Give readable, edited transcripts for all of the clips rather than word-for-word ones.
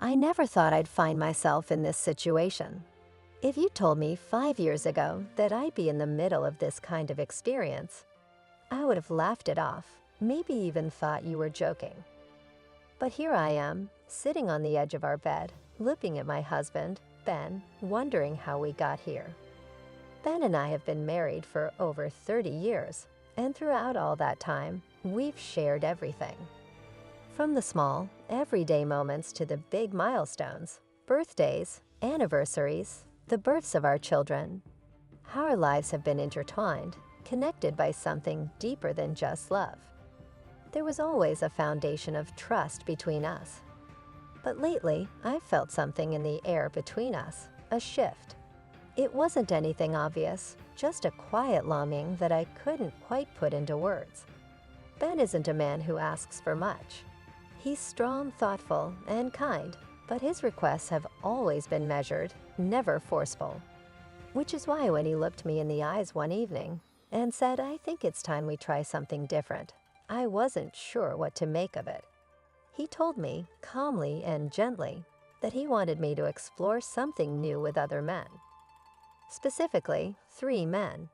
I never thought I'd find myself in this situation. If you told me 5 years ago that I'd be in the middle of this kind of experience, I would have laughed it off, maybe even thought you were joking. But here I am, sitting on the edge of our bed, looking at my husband, Ben, wondering how we got here. Ben and I have been married for over 30 years, and throughout all that time, we've shared everything. From the small, everyday moments to the big milestones, birthdays, anniversaries, the births of our children. Our lives have been intertwined, connected by something deeper than just love. There was always a foundation of trust between us. But lately, I've felt something in the air between us, a shift. It wasn't anything obvious, just a quiet longing that I couldn't quite put into words. Ben isn't a man who asks for much. He's strong, thoughtful, and kind, but his requests have always been measured, never forceful. Which is why when he looked me in the eyes one evening and said, "I think it's time we try something different," I wasn't sure what to make of it. He told me, calmly and gently, that he wanted me to explore something new with other men. Specifically, 3 men.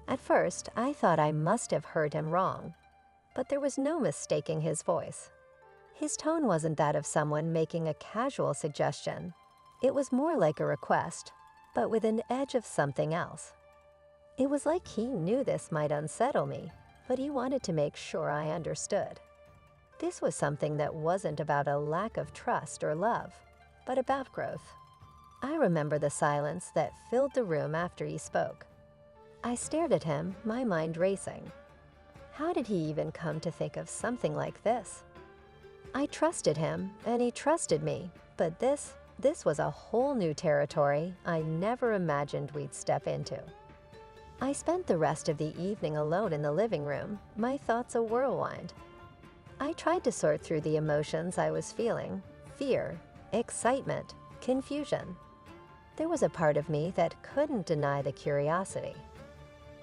At first, I thought I must have heard him wrong, but there was no mistaking his voice. His tone wasn't that of someone making a casual suggestion. It was more like a request, but with an edge of something else. It was like he knew this might unsettle me, but he wanted to make sure I understood. This was something that wasn't about a lack of trust or love, but about growth. I remember the silence that filled the room after he spoke. I stared at him, my mind racing. How did he even come to think of something like this? I trusted him, and he trusted me, but this was a whole new territory I never imagined we'd step into. I spent the rest of the evening alone in the living room, my thoughts a whirlwind. I tried to sort through the emotions I was feeling: fear, excitement, confusion. There was a part of me that couldn't deny the curiosity.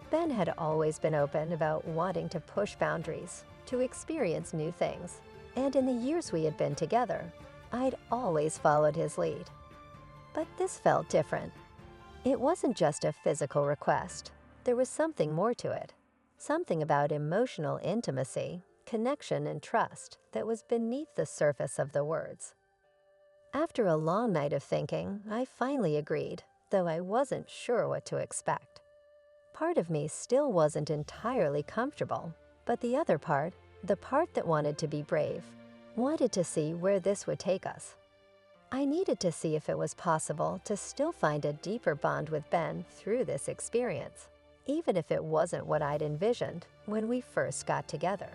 Ben had always been open about wanting to push boundaries, to experience new things, and in the years we had been together, I'd always followed his lead. But this felt different. It wasn't just a physical request. There was something more to it, something about emotional intimacy, connection, and trust that was beneath the surface of the words. After a long night of thinking, I finally agreed, though I wasn't sure what to expect. Part of me still wasn't entirely comfortable, but the other part, the part that wanted to be brave, wanted to see where this would take us. I needed to see if it was possible to still find a deeper bond with Ben through this experience, even if it wasn't what I'd envisioned when we first got together.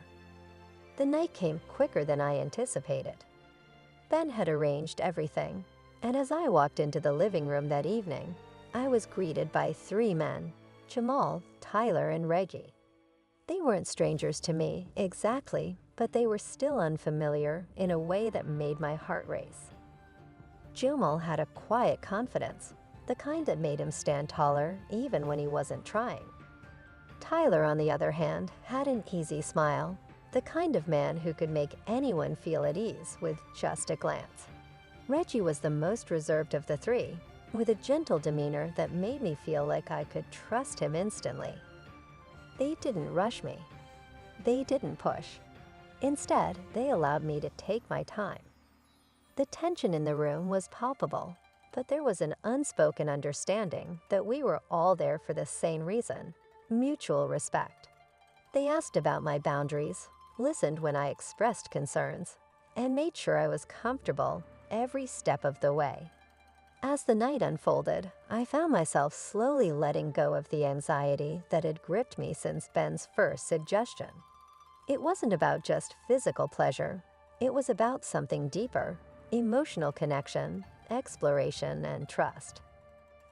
The night came quicker than I anticipated. Ben had arranged everything, and as I walked into the living room that evening, I was greeted by 3 men: Jamal, Tyler, and Reggie. They weren't strangers to me, exactly, but they were still unfamiliar in a way that made my heart race. Jamal had a quiet confidence, the kind that made him stand taller even when he wasn't trying. Tyler, on the other hand, had an easy smile, the kind of man who could make anyone feel at ease with just a glance. Reggie was the most reserved of the 3, with a gentle demeanor that made me feel like I could trust him instantly. They didn't rush me. They didn't push. Instead, they allowed me to take my time. The tension in the room was palpable, but there was an unspoken understanding that we were all there for the same reason: mutual respect. They asked about my boundaries, listened when I expressed concerns, and made sure I was comfortable every step of the way. As the night unfolded, I found myself slowly letting go of the anxiety that had gripped me since Ben's first suggestion. It wasn't about just physical pleasure. It was about something deeper: emotional connection, exploration, and trust.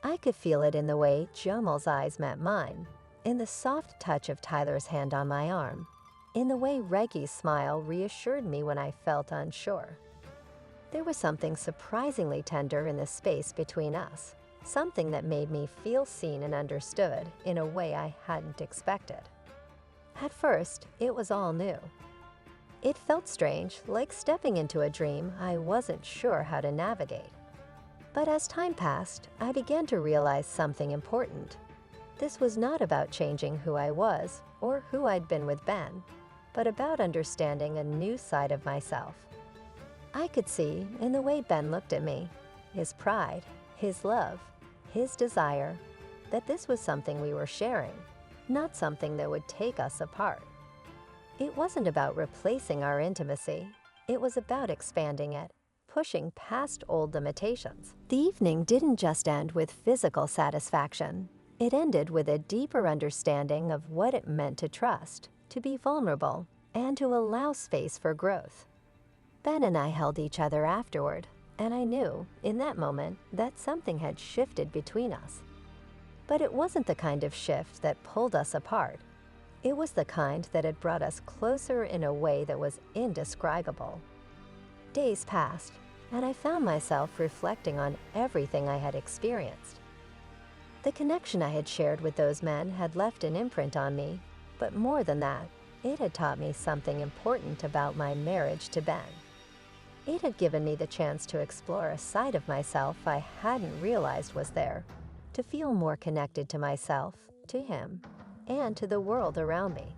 I could feel it in the way Jamal's eyes met mine, in the soft touch of Tyler's hand on my arm, in the way Reggie's smile reassured me when I felt unsure. There was something surprisingly tender in the space between us, something that made me feel seen and understood in a way I hadn't expected. At first, it was all new. It felt strange, like stepping into a dream I wasn't sure how to navigate. But as time passed, I began to realize something important. This was not about changing who I was or who I'd been with Ben, but about understanding a new side of myself. I could see in the way Ben looked at me, his pride, his love, his desire, that this was something we were sharing, not something that would take us apart. It wasn't about replacing our intimacy. It was about expanding it, pushing past old limitations. The evening didn't just end with physical satisfaction. It ended with a deeper understanding of what it meant to trust, to be vulnerable, and to allow space for growth. Ben and I held each other afterward, and I knew, in that moment, that something had shifted between us. But it wasn't the kind of shift that pulled us apart. It was the kind that had brought us closer in a way that was indescribable. Days passed, and I found myself reflecting on everything I had experienced. The connection I had shared with those men had left an imprint on me, but more than that, it had taught me something important about my marriage to Ben. It had given me the chance to explore a side of myself I hadn't realized was there, to feel more connected to myself, to him, and to the world around me.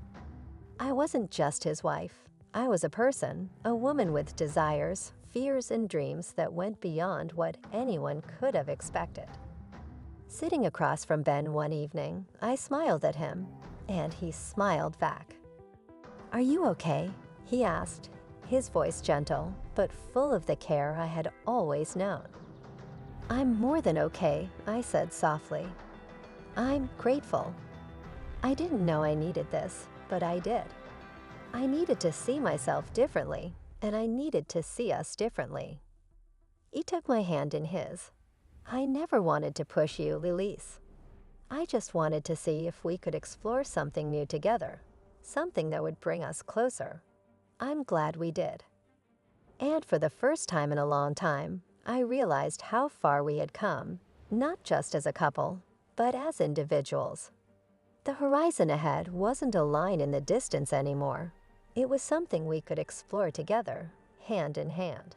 I wasn't just his wife. I was a person, a woman with desires, fears, and dreams that went beyond what anyone could have expected. Sitting across from Ben one evening, I smiled at him, and he smiled back. "Are you okay?" he asked, his voice gentle, but full of the care I had always known. "I'm more than okay," I said softly. "I'm grateful. I didn't know I needed this, but I did. I needed to see myself differently, and I needed to see us differently." He took my hand in his. "I never wanted to push you, Lilise. I just wanted to see if we could explore something new together, something that would bring us closer. I'm glad we did." And for the first time in a long time, I realized how far we had come, not just as a couple, but as individuals. The horizon ahead wasn't a line in the distance anymore. It was something we could explore together, hand in hand.